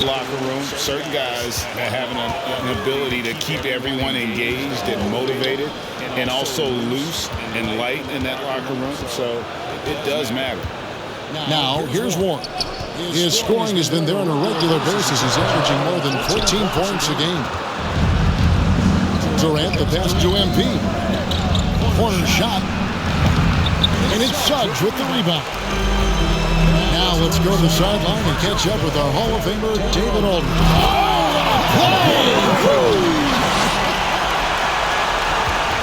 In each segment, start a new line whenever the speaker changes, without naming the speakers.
Locker room, certain guys having an ability to keep everyone engaged and motivated and also loose and light in that locker room. So it does matter.
Now, here's Warren. His scoring has been there on a regular basis. He's averaging more than 14 points a game. Durant, the pass to MP. Corner shot. And it's Suggs with the rebound. Now let's go to the sideline and catch up with our Hall of Famer, David Aldridge.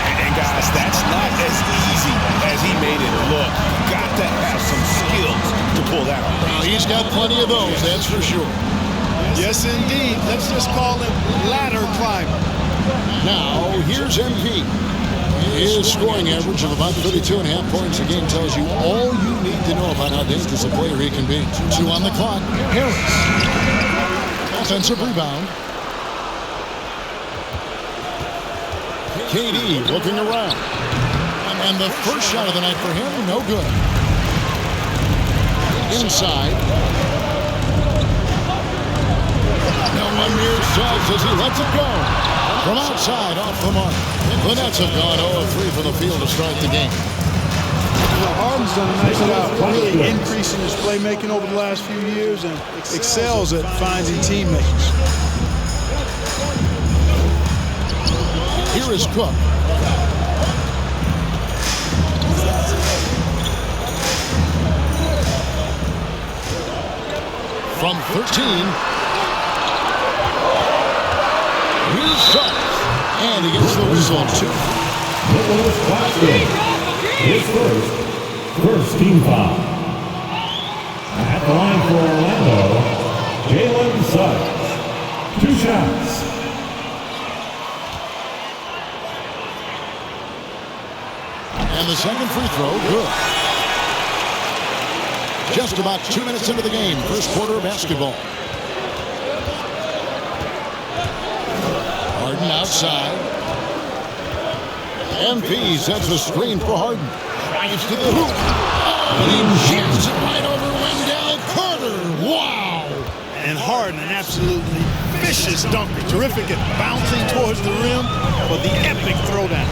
And guys, that's not as easy as he made it look. You've got to have some skills to pull that off.
Well, he's got plenty of those, that's for sure.
Yes, indeed. Let's just call him ladder climber.
Now, here's MP. His scoring average of about 32.5 points a game tells you all you need to know about how dangerous a player he can be. 2 on the clock. Harris. Offensive rebound. KD looking around. And the first shot of the night for him, no good. Inside. No one near Suggs as he lets it go. From outside, off the mark. The Nets have gone 0-3 from the field to start the game.
Harden's done a nice job really increasing his playmaking over the last few years and excels at finding teammates.
Here is Cook. From 13. Here's Suggs. And he gets the whistle on 2.
His first team foul. At the line for Orlando, Jalen Suggs. 2 shots.
And the second free throw, good. Just about 2 minutes into the game, first quarter of basketball. Harden outside. MP sets a screen for Harden. Drives to the hoop. And he jams it right over Wendell Carter. Wow!
And Harden, an absolutely vicious dunker. Terrific at bouncing towards the rim for the epic throwdown.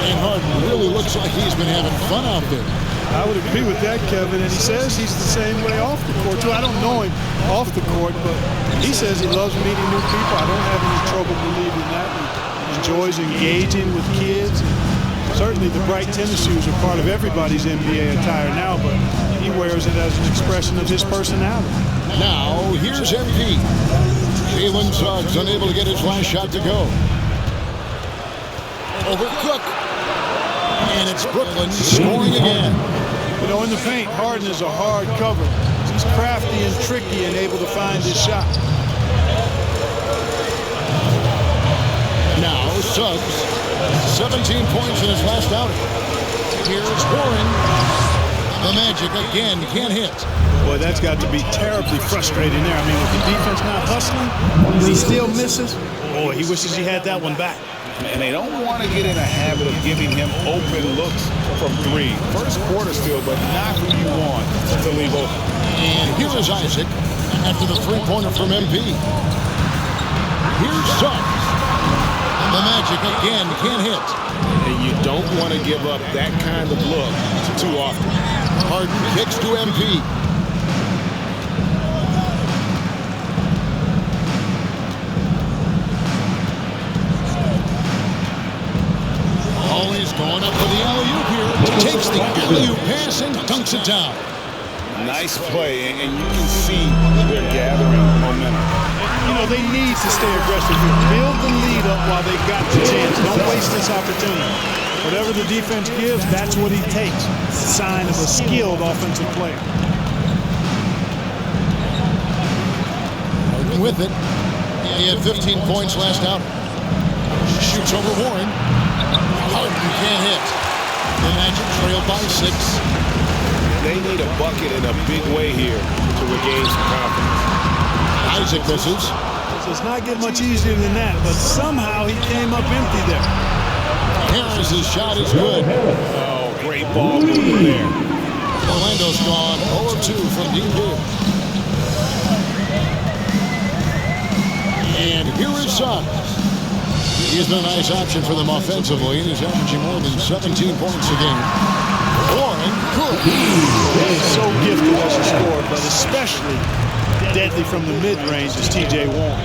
And Harden really looks like he's been having fun out there.
I would agree with that, Kevin. And he says he's the same way off the court, too. I don't know him off the court, but he says he loves meeting new people. I don't have any trouble believing that. He enjoys engaging with kids. Certainly the bright tennis shoes are part of everybody's NBA attire now, but he wears it as an expression of his personality.
Now, here's MP. Jalen Suggs unable to get his last shot to go. Over Cook. And it's Brooklyn scoring again.
You know, in the paint, Harden is a hard cover. He's crafty and tricky and able to find his shot.
Now, Suggs, 17 points in his last outing. Here's Warren. The Magic again can't hit.
Boy, that's got to be terribly frustrating there. I mean, with the defense not hustling, he still misses. Boy, he wishes he had that one back.
And they don't want to get in a habit of giving him open looks from 3. First quarter still, but not who you want to leave open.
And here is Isaac after the three-pointer from MP. Here's Suggs. The Magic again can't hit.
And you don't want to give up that kind of look too often.
Harden kicks to MP. Always going up for the alley-oop here. Takes the alley-oop pass and dunks it down.
Nice play, and you can see they're gathering momentum.
You know, they need to stay aggressive here. Build the lead up while they've got the chance. Don't waste this opportunity. Whatever the defense gives, that's what he takes. It's a sign of a skilled offensive player.
Harden with it. He had 15 points last out. Shoots over Warren. Harden can't hit. The Magic trail by 6.
They need a bucket in a big way here to regain some confidence.
Isaac misses.
It's not get much easier than that, but somehow he came up empty there.
Harris's shot is good.
Oh, great ball movement there.
Orlando's gone 0-2 from Dean Dale. Suggs. He's been a nice option for them offensively, and he's averaging more than 17 points a game. Warren Cook.
He's so gifted as a scorer, but especially deadly from the mid-range is T.J. Warren.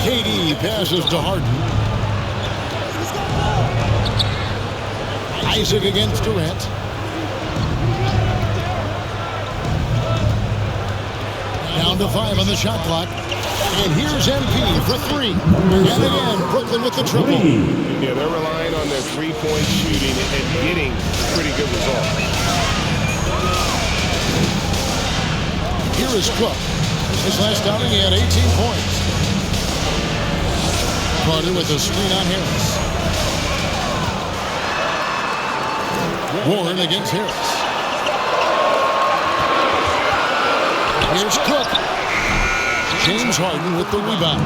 KD passes to Harden. Isaac against Durant. Down to 5 on the shot clock. And here's MP for 3. And again, Brooklyn with the triple.
Yeah, they're relying on their three-point shooting and getting pretty good results.
Here is Cook. His last outing, he had 18 points. Carter with a screen on Harris. Warren against Harris. Here's Cook. James Harden with the rebound.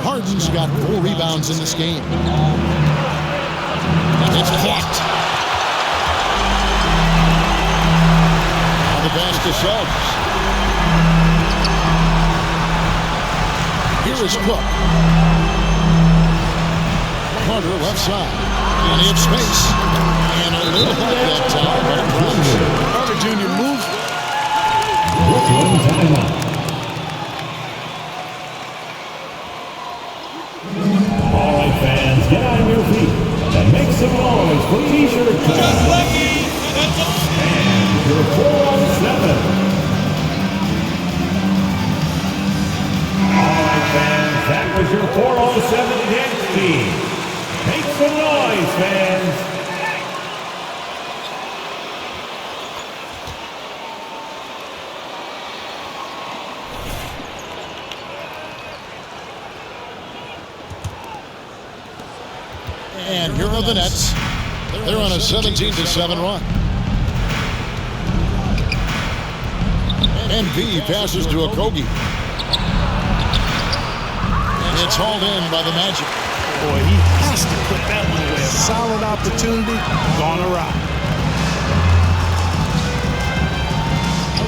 Harden's got 4 rebounds in this game. It's blocked. Now the pass to Suggs. Here is Cook. Carter left side. And he had space. And a little help that time, but it runs.
Carter Jr. moved.
Brooklyn timeout. All right, fans, get on your feet and make some noise for T-shirt time. And your 4-on-7. All right, fans, that was your 4-on-7 dance team. Make some noise, fans.
And here are the Nets. They're on a 17-7 run. NB passes to Okogie. And it's hauled in by the Magic.
Boy, he has to put that one away. A solid opportunity, gone awry.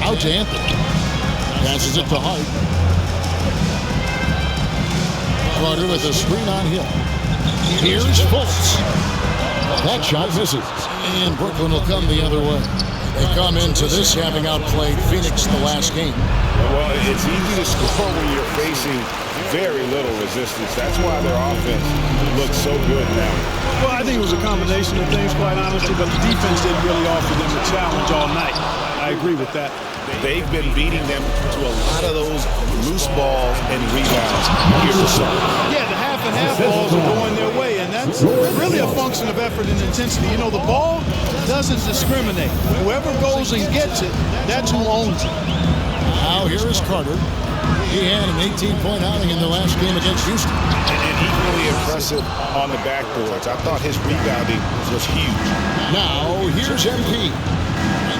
Out to Anthony. Passes it to Hart. Carter with a screen on Hill. Here's Fultz. That shot misses. And Brooklyn will come the other way. They come into this having outplayed Phoenix the last game.
Well, it's easy to score when you're facing very little resistance. That's why their offense looks so good now.
Well, I think it was a combination of things, quite honestly, but the defense didn't really offer them a challenge all night. I agree with that.
They've been beating them to a lot of those loose balls and rebounds here or so.
Yeah, the half and half balls are going their way, and that's really a function of effort and intensity. You know, the ball doesn't discriminate. Whoever goes and gets it, that's who owns it.
Now here is Carter. He had an 18-point outing in the last game against Houston.
And equally impressive on the backboards. I thought his rebounding was huge.
Now here's MP.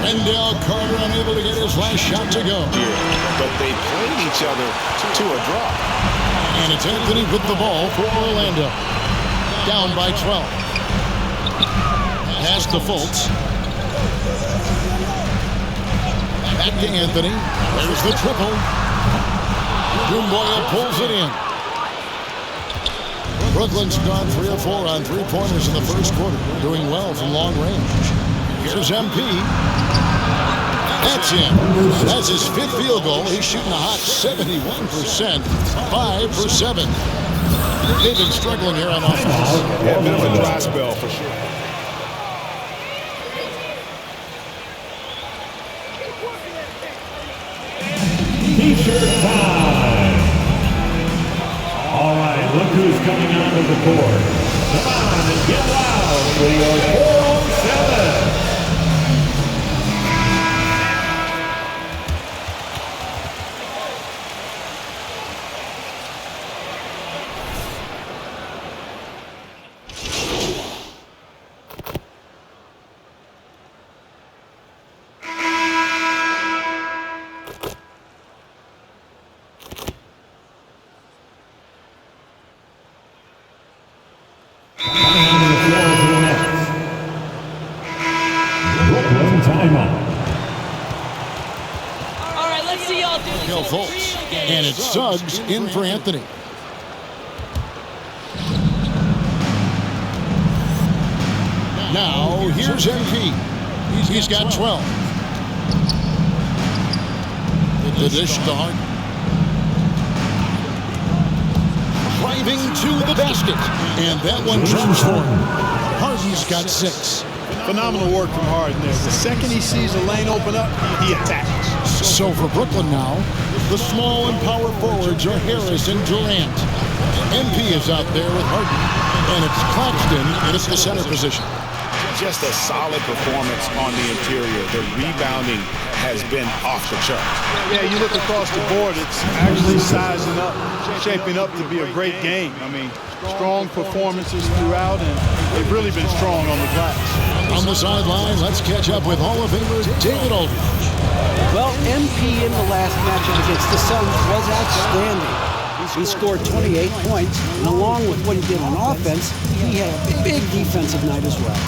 Wendell Carter unable to get his last shot to go.
But they played each other to a draw.
And it's Anthony with the ball for Orlando. Down by 12. Pass to Fultz. Back to Anthony. There's the triple. Doumbouya pulls it in. Brooklyn's gone 3 of 4 on 3-pointers in the first quarter. Doing well from long range. Here's MP. That's in. That's his 5th field goal. He's shooting a hot 71%. 5 for 7. They've been struggling here on offense.
Yeah, a bit of a dry spell for sure.
T-shirt time. All right, look who's coming onto the court. Come on and get loud for your 4-on-7.
Fultz. And it's Suggs in for Anthony. Now, here's MP. He's got 12. The dish to Harden. Driving to the basket. And that one drops for him. Harden's got 6.
Phenomenal work from Harden there. The second he sees a lane open up, he attacks.
So for Brooklyn now, the small and power forwards are Harris and Durant. MP is out there with Harden. And it's Claxton in the center position.
Just a solid performance on the interior. The rebounding has been off the chart.
Yeah, you look across the board, it's actually sizing up, shaping up to be a great game. I mean, strong performances throughout, and they've really been strong on the glass.
On the sideline, let's catch up with Hall of Famer David Aldridge.
Well, MP in the last matchup against the Suns was outstanding. He scored 28 points, and along with what he did on offense, he had a big defensive night as well.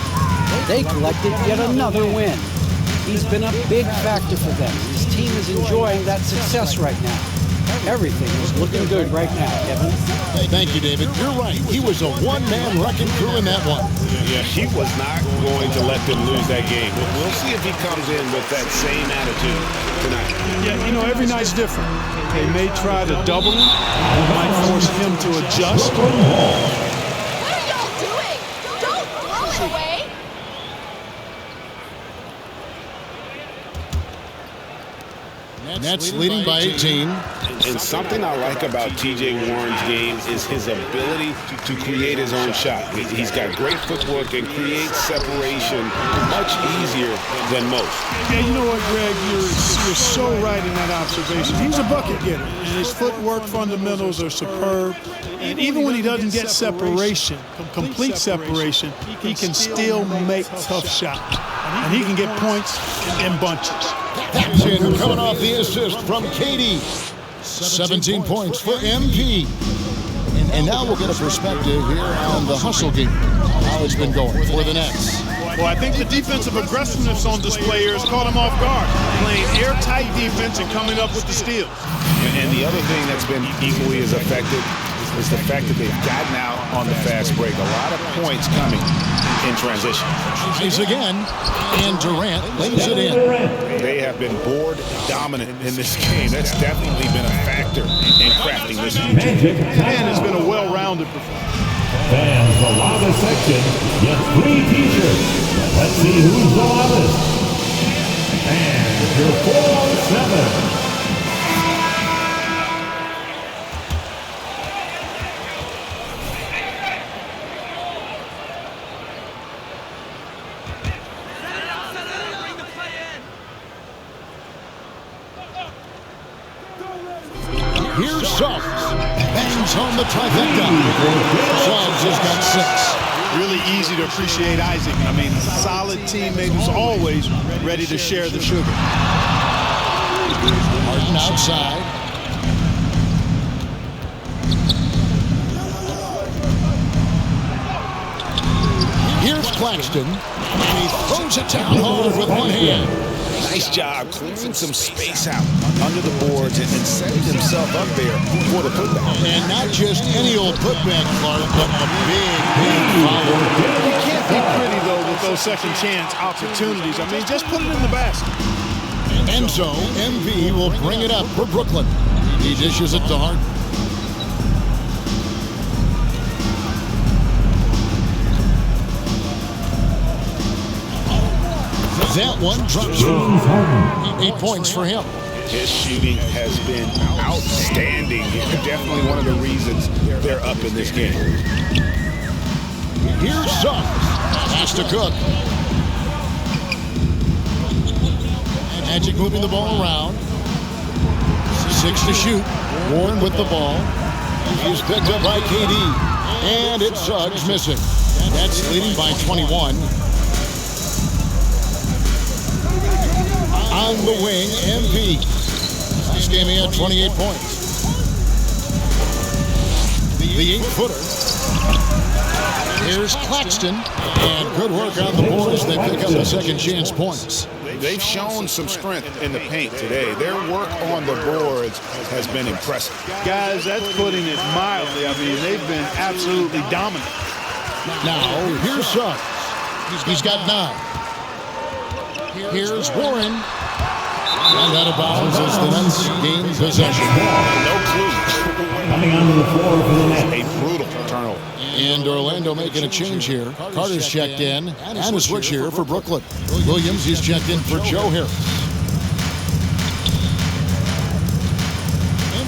They collected yet another win. He's been a big factor for them. His team is enjoying that success right now. Everything is looking good right now, Kevin.
Thank you, David. You're right. He was a one-man wrecking crew in that one.
Yeah, he was not going to let them lose that game. We'll see if he comes in with that same attitude tonight.
Yeah, you know, every night's different. They may try to double him. They might force him to adjust.
What are y'all doing? Don't throw it away.
Nets leading by 18.
And something I like about T.J. Warren's game is his ability to create his own shot. He's got great footwork and creates separation much easier than most.
Yeah, you know what, Greg? You're so right in that observation. He's a bucket getter, and his footwork fundamentals are superb. And even when he doesn't get separation, complete separation, he can still make tough shots. And he can get points in bunches.
That's in, coming off the assist from KD. 17 points for MP. And now we'll get a perspective here on the hustle game. How it's been going for the Nets.
Well, I think the defensive aggressiveness on display here has caught him off guard. Playing airtight defense and coming up with the steals.
And the other thing that's been equally as effective is the fact that they've gotten out on the fast break. A lot of points coming in transition.
He's again, and Durant lays it in.
They have been board dominant in this game. That's definitely been a factor in crafting this game.
And it's been a well-rounded performance.
Fans, the loudest section gets free t-shirts. Let's see who's the loudest. And your 407.
Here's Suggs. Bangs on the trifecta. Suggs has got 6.
Really easy to appreciate Isaac. I mean, a solid teammate who's always ready to share the sugar.
Harden outside. Here's Claxton. And he throws it down hard with one hand.
Nice job clearing some space out under the boards and setting himself up there for the putback.
And not just any old putback, Clark, but a big foul.
You can't be pretty, though, with those second chance opportunities. I mean, just put it in the basket.
Enzo, MV will bring it up for Brooklyn. He dishes it to Harden. That one drops. 8 points for him.
His shooting has been outstanding. Definitely one of the reasons they're up in this game.
Here's Suggs. Has to Cook. Magic moving the ball around. 6 to shoot. Warren with the ball. He's picked up by KD. And it's Suggs missing. That's leading by 21. On the wing, MP. This game he had 28 points. The 8-footer. Here's Claxton. And good work on the boards. They pick up the second chance points.
they've shown some strength in the paint today. Their work on the boards has been impressive.
Guys, that's putting it mildly. I mean, they've been absolutely dominant.
Now, here's Suggs. He's got 9. Here's Warren. And out of bounds as the Nets gain possession.
No clue.
Coming onto the floor for the Nets.
A brutal turnover.
And Orlando making a change here. Carter's checked in, and a switch here for Brooklyn. Williams, he's checked in for Joe Harris.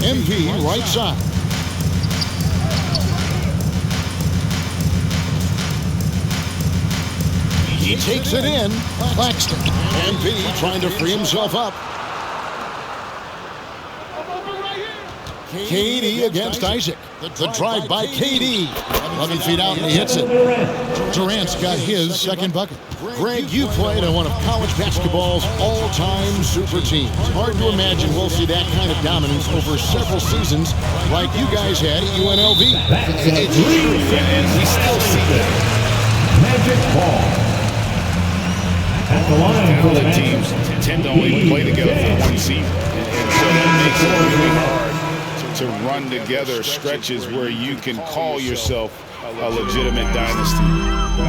MP right side. He takes it in. Claxton. MP trying to free himself up. KD against Isaac. The drive by KD. 11 feet out and he hits it. Durant's got his second bucket. Greg, you played on one of college basketball's all-time super teams. Hard to imagine we'll see that kind of dominance over several seasons like you guys had at UNLV.
It's true, and we still see that.
Magic Ball. At the line for the
Teams tend to only play together for one season, and so that makes it really hard to run together stretches where you can call yourself a legitimate dynasty.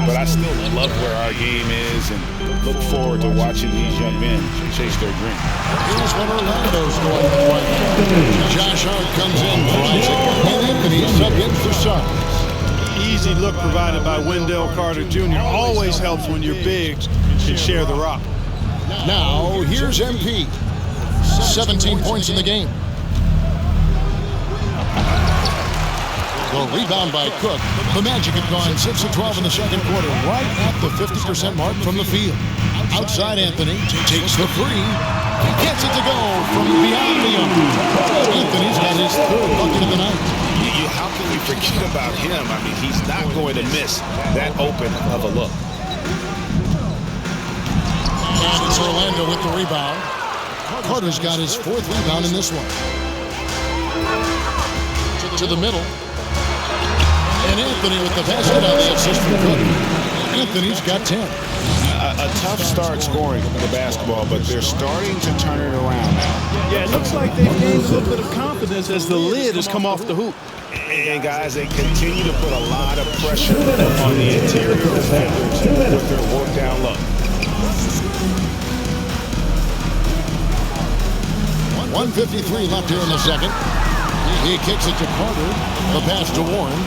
But I still love where our game is and look forward to watching these young men chase their dream.
Here's what Orlando's going to play. Josh Hart comes in for Isaac, and Anthony subbed in for Suggs.
Easy look provided by Wendell Carter Jr. Always helps when your bigs can share the rock.
Now, here's MP. 17 points in the game. The rebound by Cook. The Magic had gone 6 of 12 in the second quarter, right at the 50% mark from the field. Outside Anthony takes the three. He gets it to go from beyond the arc. Anthony's got his third bucket of the night.
How can we forget about him? I mean, he's not going to miss that open of a look.
And it's Orlando with the rebound. Carter's got his 4th rebound in this one. To the middle. And Anthony with the basket on the assist from Cook. Anthony's got 10.
A tough start scoring the basketball, but they're starting to turn it around now.
Yeah, it looks like they've gained a little bit of confidence as the lid has come off the hoop.
And guys, they continue to put a lot of pressure on the interior defenders with their work down low.
1:53 left here in the second. He kicks it to Carter. The pass to Warren.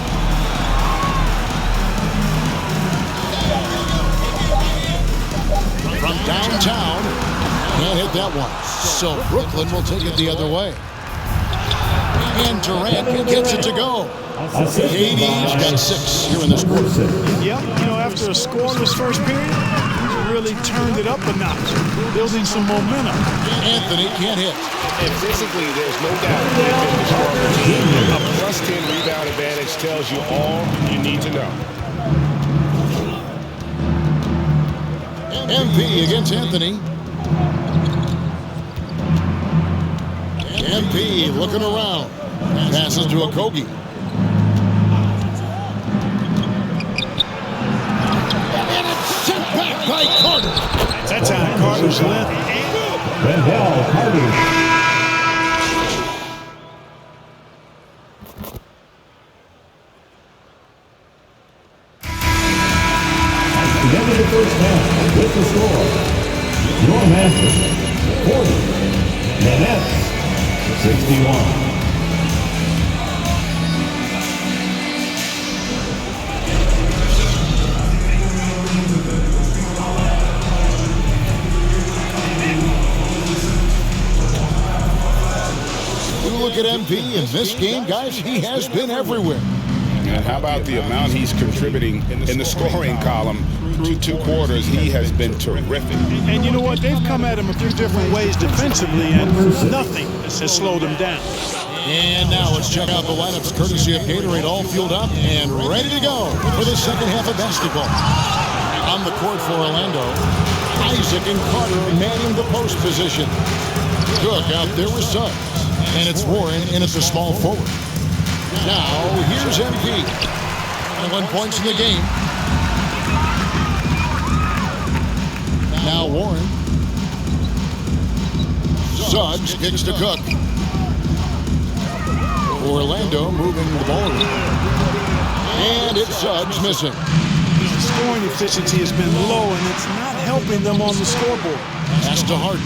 From downtown. Can't hit that one. So Brooklyn will take it the other way. And Durant gets it to go. KD's got 6 here in this quarter.
Yep, after a scoreless first period, he's really turned it up a notch, building some momentum.
Anthony can't hit.
And physically, there's no doubt they've been the stronger team. A +10 rebound advantage tells you all you need to know.
MP against Anthony. MP looking around. Passes to Okogie. And it's sent back by Carter.
That's on Carter's length.
Wendell Carter. The end of the first half with the score. Your Magic 40. The Nets 61.
Look at MP in this game, guys. He has been everywhere.
And how about the amount he's contributing in the scoring column through 2 quarters? He has been terrific.
And you know what? They've come at him a few different ways defensively, and nothing has slowed him down.
And now let's check out the lineups courtesy of Gatorade, all fueled up and ready to go for the second half of basketball. On the court for Orlando, Isaac and Carter manning the post position. Cook out there with Suggs. And it's Warren in at the small forward. Now, here's MP. 21 points in the game. Now Warren. Suggs kicks to Cook. Orlando moving the ball. And it's Suggs missing.
The scoring efficiency has been low, and it's not helping them on the scoreboard.
Pass to Harden.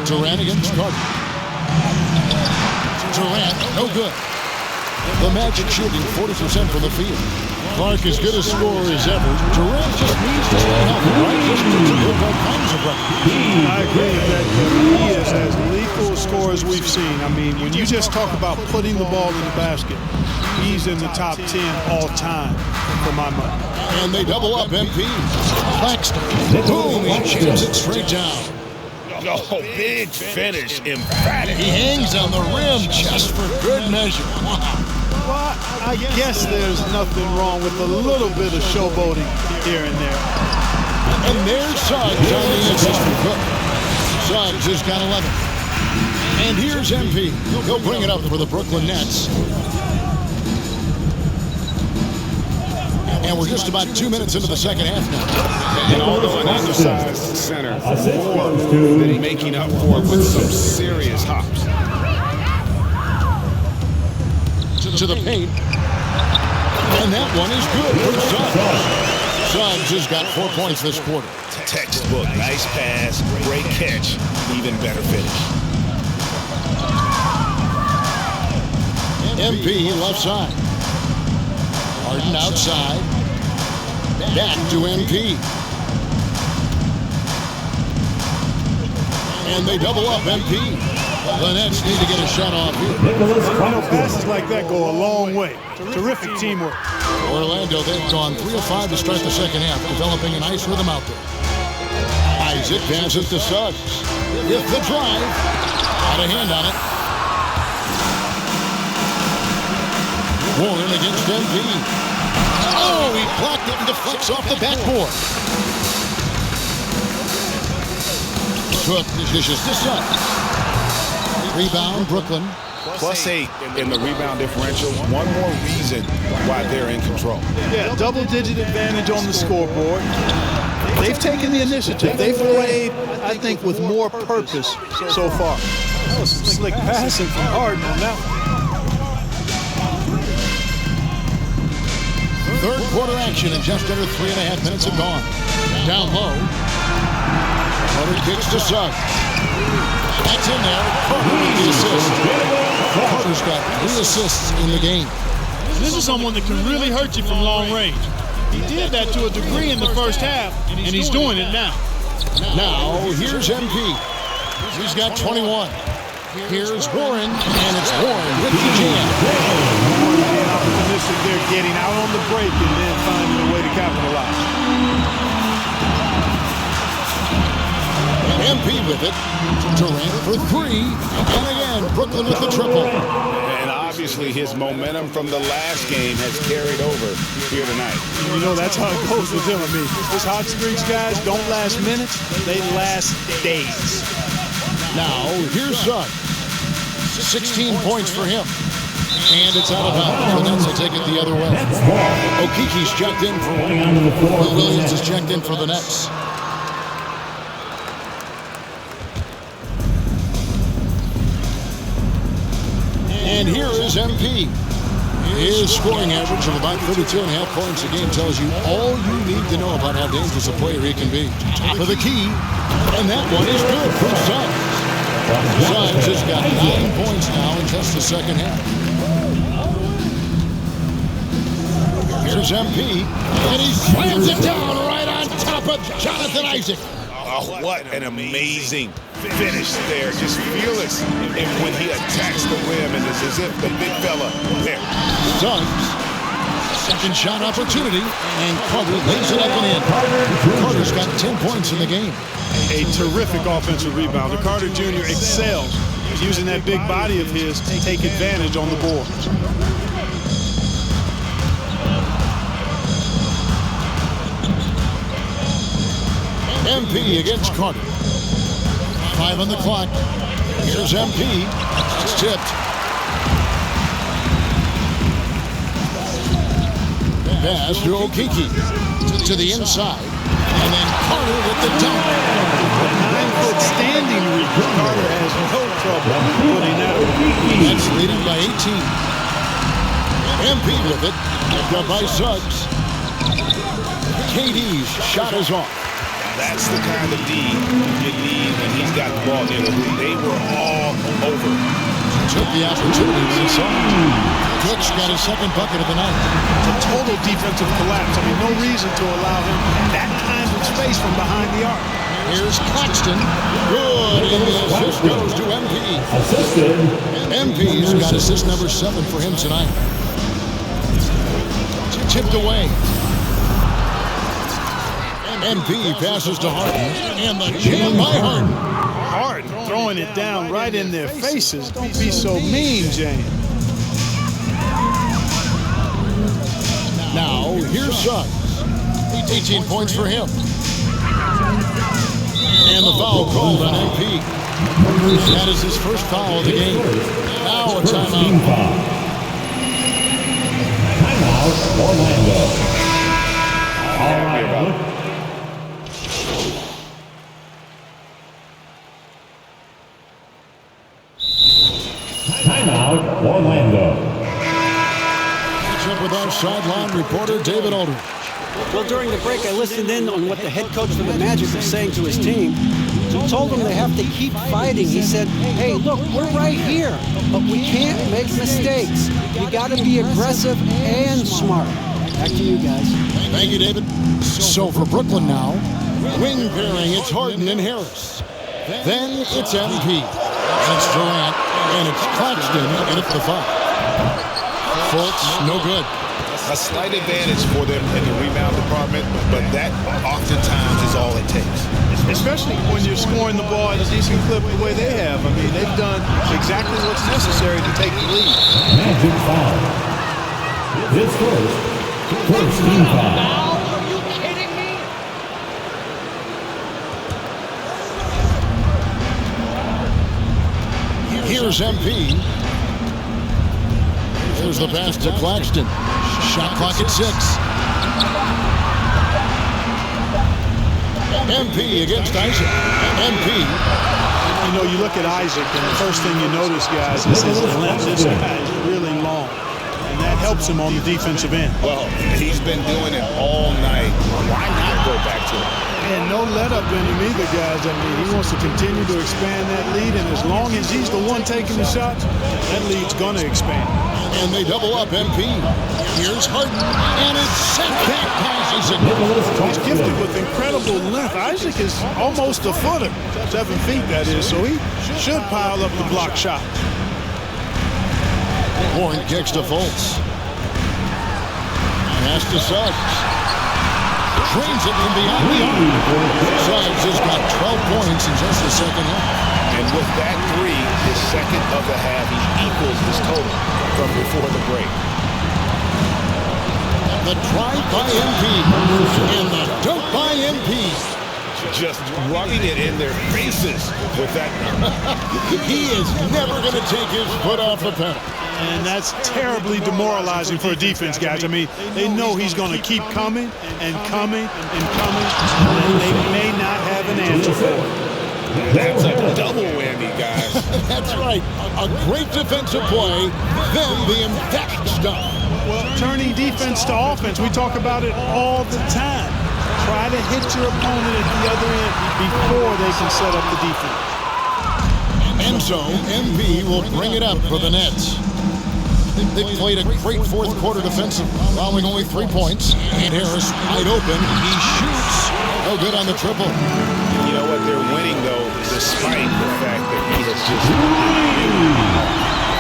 Durant against Carter. Durant, no good. The Magic shooting 40% from the field. Clark as good a scorer as ever. Durant just needs to stay healthy, right? Just needs to hit all kinds of runs.
I agree with that, Kevin. He is as lethal a scorer as we've seen. I mean, when you just talk about putting the ball in the basket, he's in the top 10 all time for my money.
And they double up MP. Claxton. Boom, he jams it straight down.
Oh, big finish, emphatic.
He hangs on the rim just for good measure. Wow.
Well, I guess there's nothing wrong with a little bit of showboating here and there.
And there's Suggs on the assist for Cook. Suggs has got 11. And here's MP. He'll bring it up for the Brooklyn Nets. And we're just about 2 minutes into the second half now.
And although an undersized center, more than making up for it with some serious hops.
To the paint. And that one is good for Suggs. Suggs has got 4 points this quarter.
Textbook, nice pass, great catch, even better finish.
MP left side. Harden outside. Back to MP. And they double up MP. The Nets need to get a shot off here.
Passes like that go a long way. Terrific teamwork.
Orlando, they've gone 3 of 5 to start the second half, developing a nice rhythm out there. Isaac passes to Suggs. With the drive. Got a hand on it. Warren against MP. Oh, he blocked it and deflects off the backboard. Cook dishes to Suggs. Rebound, Brooklyn.
+8 in the rebound differential. One more reason why they're in control.
Yeah, double-digit advantage on the scoreboard. They've taken the initiative. They've played, I think, with more purpose so far. That was some slick passing from Harden on that one.
Third quarter action and just under 3.5 minutes have gone. Down low. Carter kicks to Suggs. That's in there. Carter with the assist. Carter's got 3 assists in the game.
This is someone that can really hurt you from long range. He did that to a degree in the first half, and he's doing it now.
Now, here's MP. He's got 21. Here's Warren, and it's Warren with the jam.
Opportunistic there, getting out on the break and then finding a way to capitalize.
MP with it. Durant for 3. And again, Brooklyn with the triple.
And obviously his momentum from the last game has carried over here tonight.
You know, that's how it goes with him. I mean, those hot streaks, guys, don't last minutes. They last days.
Now, here's Suggs. 16 points for him. And it's out of bounds. The Nets will take it the other way. Okiki's checked in for Will Williams is checked in for the Nets. And here is MP. His scoring average of about 32.5 points a game tells you all you need to know about how dangerous a player he can be. Top of the key. And that one is good from Suggs. Suggs has got 9 points now in just the second half. Here's MP, and he slams it down right on top of Jonathan Isaac.
Oh, what an amazing finish there. Just fearless. And when he attacks the rim, and it's as if the big fella there.
Suggs, second shot opportunity, and Carter lays it up and in. Carter's got 10 points in the game.
A terrific offensive rebounder. Carter Jr. excels using that big body of his to take advantage on the boards.
MP against Carter. 5 on the clock. Here's MP. It's tipped. Pass to Okiki. To the inside. And then Carter with the dunk.
A 9-foot standing reach. Carter has no trouble putting that away.
That's leading by 18. MP with it. Picked up by Suggs. KD's shot is off.
That's the kind of D you need when he's got the ball near the hoop. They were all over.
Took the opportunity when he saw it. Cook's got his second bucket of the night.
It's a total defensive collapse. I mean, no reason to allow him that kind of space from behind the arc.
Here's Claxton. Good. And the assist goes to MP.
Assisted.
MP's got assist number 7 for him tonight. Tipped away. MP passes to Harden. And the jam by Harden.
Harden throwing it down right in their faces. Don't be so mean, James.
Now, here's Suggs. 18 points for him. And the foul called on MP. That is his first foul of the game. Now a timeout.
Timeout, Orlando. All right. Timeout, Orlando.
Catch up with our sideline reporter, David Aldridge.
Well, during the break, I listened in on what the head coach for the Magic was saying to his team. He told them they have to keep fighting. He said, hey, look, we're right here, but we can't make mistakes. You got to be aggressive and smart. Back to you guys.
Thank you, David. So for Brooklyn now, wing pairing, it's Harden and Harris. Then it's MP. It's Durant, and it's Claxton, and it's the foul. Fultz, no good.
A slight advantage for them in the rebound department, but that oftentimes is all it takes.
Especially when you're scoring the ball at a decent clip the way they have. I mean, they've done exactly what's necessary to take the lead.
Magic foul. His first team foul.
Here's MP. Here's the pass to Claxton. Shot clock at 6. MP against Isaac. MP.
You know, you look at Isaac, and the first thing you notice, guys, is his length. This guy is really long, and that helps him on the defensive end.
Well, he's been doing it all night. Why not go back to it?
And no let up in him either, guys. I mean, he wants to continue to expand that lead, and as long as he's the one taking the shots, that lead's going to expand.
And they double up MP. Here's Harden, and it's sent back by Isaac.
He's gifted with incredible length. Isaac is almost a footer, 7 feet that is, so he should pile up the block shot.
Horn kicks to Fultz. Pass to Suggs. Trains it from beyond the arc. Suggs has got 12 points in just the second half.
And with that 3, his second of the half, he equals his total from before the break.
The drive by MP and the dunk by MP.
Just rubbing it in their faces with that.
He is never going to take his foot off the pedal.
And that's terribly demoralizing for a defense, guys. I mean, they know he's going to keep coming and coming and coming, and they may not have an answer for it.
That's a double whammy, guys.
That's right. A great defensive play, then the emphatic stuff.
Well, turning defense to offense, we talk about it all the time. Try to hit your opponent at the other end before they can set up the defense.
And so, MB will bring it up for the Nets. They played a great fourth quarter defensive, allowing only 3 points. And Harris wide open. He shoots. No good on the triple.
You know what? They're winning, though, despite the fact that he has just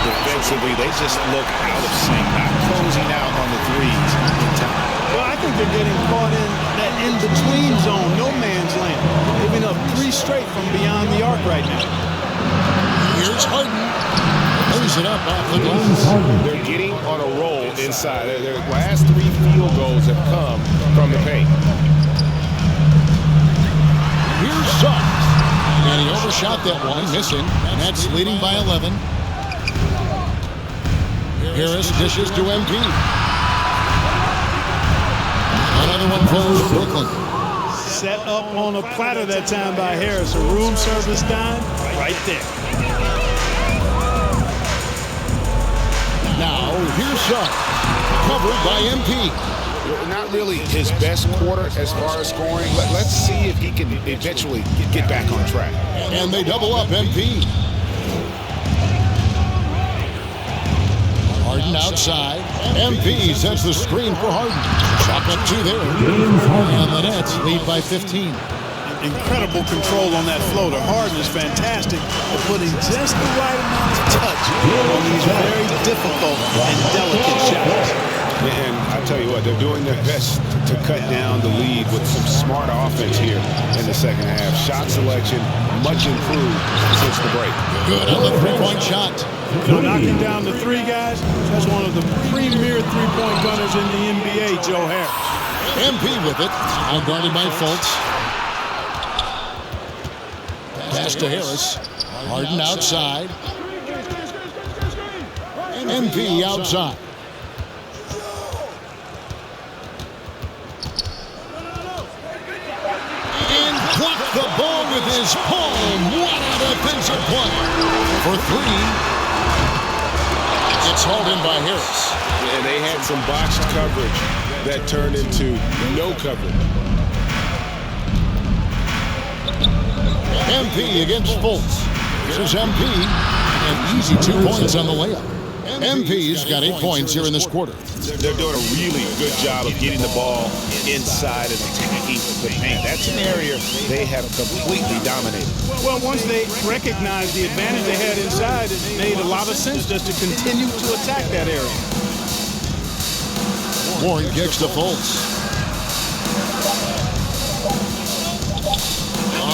defensively, they just look out of sync, not closing out on the threes in time.
Well, I think they're getting caught in that in-between zone, no man's land, giving up 3 straight from beyond the arc right now.
Here's Harden. Lays it up off the glass.
They're getting on a roll inside. Their last 3 field goals have come from the paint.
Here's Suggs. And he overshot that one, missing. And that's leading by 11. Harris dishes to MP. Another one for Brooklyn.
Set up on a platter that time by Harris. A room service dime right there.
Now, here's Suggs. Covered by MP.
Not really his best quarter as far as scoring. Let's see if he can eventually get back on track.
And they double up MP. Harden outside. MP sets the screen for Harden. Shot up 2 there. And the Nets lead by 15.
Incredible control on that floater. Harden is fantastic at putting just the right amount of touch on these very difficult and delicate shots.
And I tell you what, they're doing their best to cut down the lead with some smart offense here in the second half. Shot selection much improved since the break.
Good on the three-point shot.
Knocking down the three guys, that's one of the premier three-point gunners in the NBA, Joe Harris.
MP with it. Now guarded by Fultz. Pass to Harris. Harden outside. MP outside. And blocked the ball with his palm. What a defensive play. For 3. It's hauled in by Harris.
And they had some botched coverage that turned into no coverage.
MP against Fultz. Here's MP. And easy 2 points on the layup. MP's got 8 points here in this quarter.
They're doing a really good job of getting the ball inside and attacking the paint. That's an area they have completely dominated.
Well, once they recognized the advantage they had inside, it made a lot of sense just to continue to attack that area.
Warren kicks to Fultz.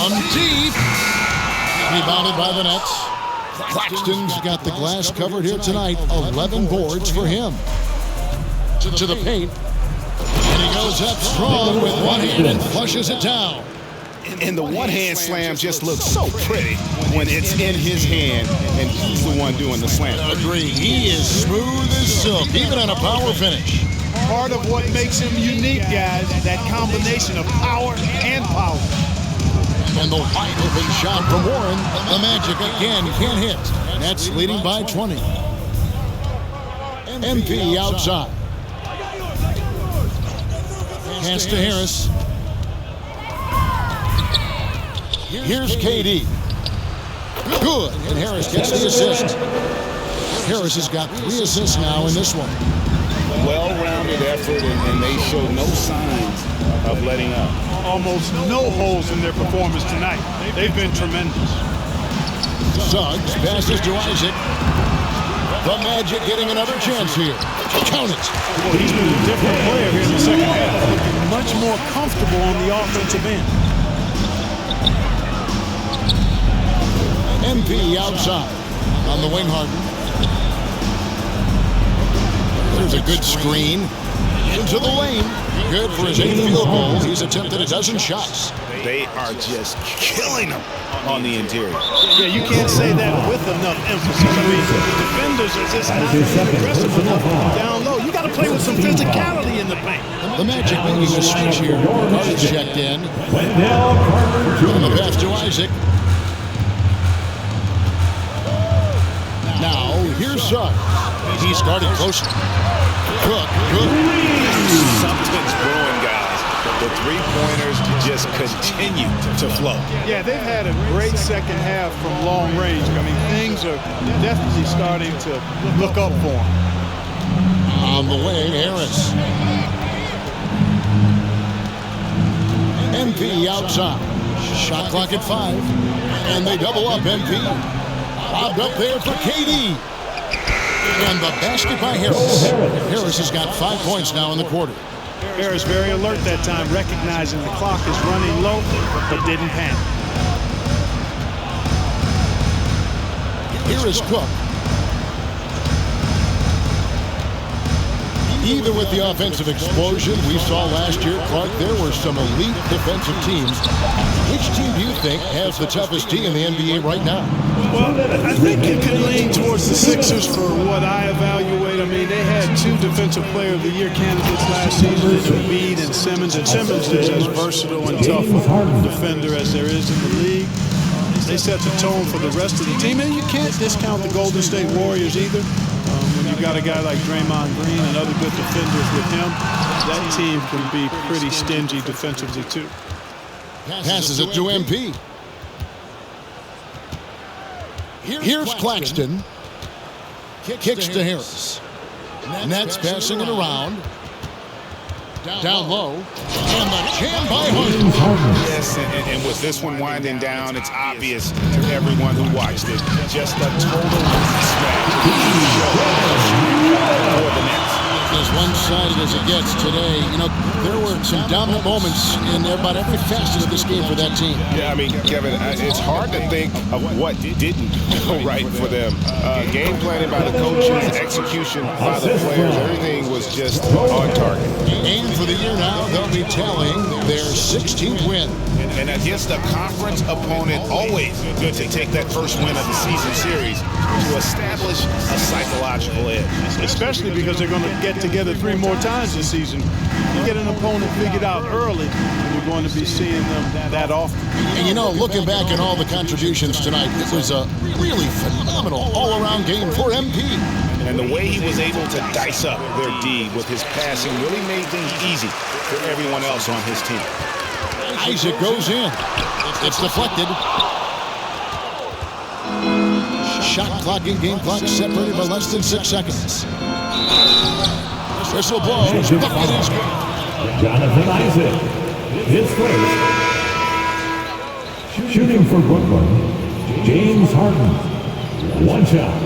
On deep. Rebounded by the Nets. Claxton's got the glass covered here tonight. 11 boards for him. To the paint. And he goes up strong with one hand and flushes it down.
And the one-hand slam just looks so pretty when it's in his hand and he's the one doing the slam.
Agree. He is smooth as silk, even on a power finish.
Part of what makes him unique, guys, that combination of power and power.
And the wide open shot from Warren. The Magic again can't hit. Nets leading by 20. MP outside. Pass to Harris. Here's KD. Good. And Harris gets the assist. Harris has got 3 assists now in this one.
Well-rounded effort, and they show no signs of letting up.
Almost no holes in their performance tonight. They've been tremendous.
Suggs passes to Isaac. The Magic getting another chance here. Count it.
Well, he's been a different player here in the second half. Looking much more comfortable on the offensive end.
MP outside. On the wing, Harden. There's a good screen. Into the lane. Good for his 8th field goal. He's attempted a dozen shots.
They are just killing them on the interior.
Yeah, you can't say that with enough emphasis. I mean, the defenders are just not aggressive enough down low. You got to play with some physicality in the paint.
The Magic making a switch here. Carter's checked in. On the pass to Isaac. Now, here's Suggs. He's guarded closely. Cook, good.
Something's brewing, guys. The three-pointers just continue to flow.
Yeah, they've had a great second half from long range. I mean, things are definitely starting to look up for them.
On the wing, Harris. MP outside. Shot clock at 5. And they double up MP. Bobbed up there for KD. And the basket by Harris. Harris has got 5 points now in the quarter.
Harris very alert that time, recognizing the clock is running low, but didn't panic.
Here is Cook. Even with the offensive explosion we saw last year, Clark, there were some elite defensive teams. Which team do you think has the toughest team in the NBA right now?
Well, I think you can lean towards the Sixers for what I evaluate. I mean, they had 2 Defensive Player of the Year candidates last season, Embiid and Simmons. And Simmons is as versatile and tough a defender as there is in the league. They set the tone for the rest of the team. And you can't discount the Golden State Warriors either. When you've got a guy like Draymond Green and other good defenders with him, that team can be pretty stingy defensively too.
Passes it to MP. Here's Claxton. Kicks to Harris. Nets passing it around. Down low. And the jam by Harden.
Yes, and with this one winding down, it's obvious to everyone who watched it. Just a total smash for the Nets.
As one-sided as it gets today, you know, there were some dominant moments in about every facet of this game for that team.
Yeah, I mean, Kevin, it's hard to think of what didn't go right for them. Game planning by the coaches, execution by the players, everything was just on target.
And for the year now, they'll be tallying their 16th win.
And against a conference opponent, always good to take that first win of the season series to establish a psychological edge.
Especially because they're going to get together 3 more times this season. You get an opponent figured out early, and you're going to be seeing them that often.
And you know, looking back at all the contributions tonight, it was a really phenomenal all-around game for MP.
And the way he was able to dice up their D with his passing really made things easy for everyone else on his team.
Isaac goes in. It's deflected. Shot clock and game clock separated by less than 6 seconds. Whistle blows. Bucket is good.
Jonathan Isaac, his first. Shooting for Brooklyn, James Harden. 1 shot.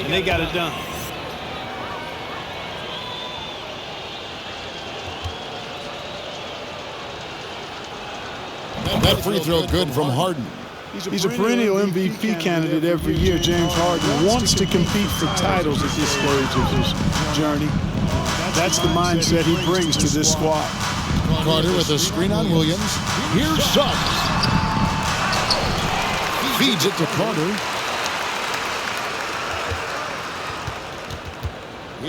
They got it done.
That free throw good from Harden.
He's a perennial MVP candidate every year. James Harden wants to compete for titles at this stage of his journey. That's the mindset he brings to this squad.
Carter with a screen on Williams. Here's Suggs. Feeds it to Carter.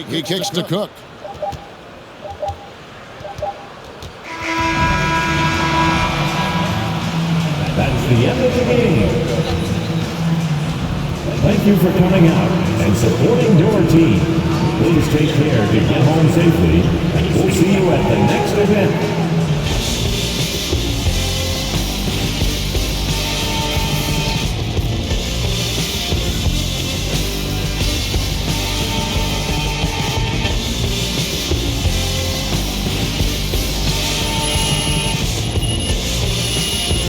He kicks to Cook.
That's the end of the game. Thank you for coming out and supporting your team. Please take care to get home safely, and we'll see you at the next event.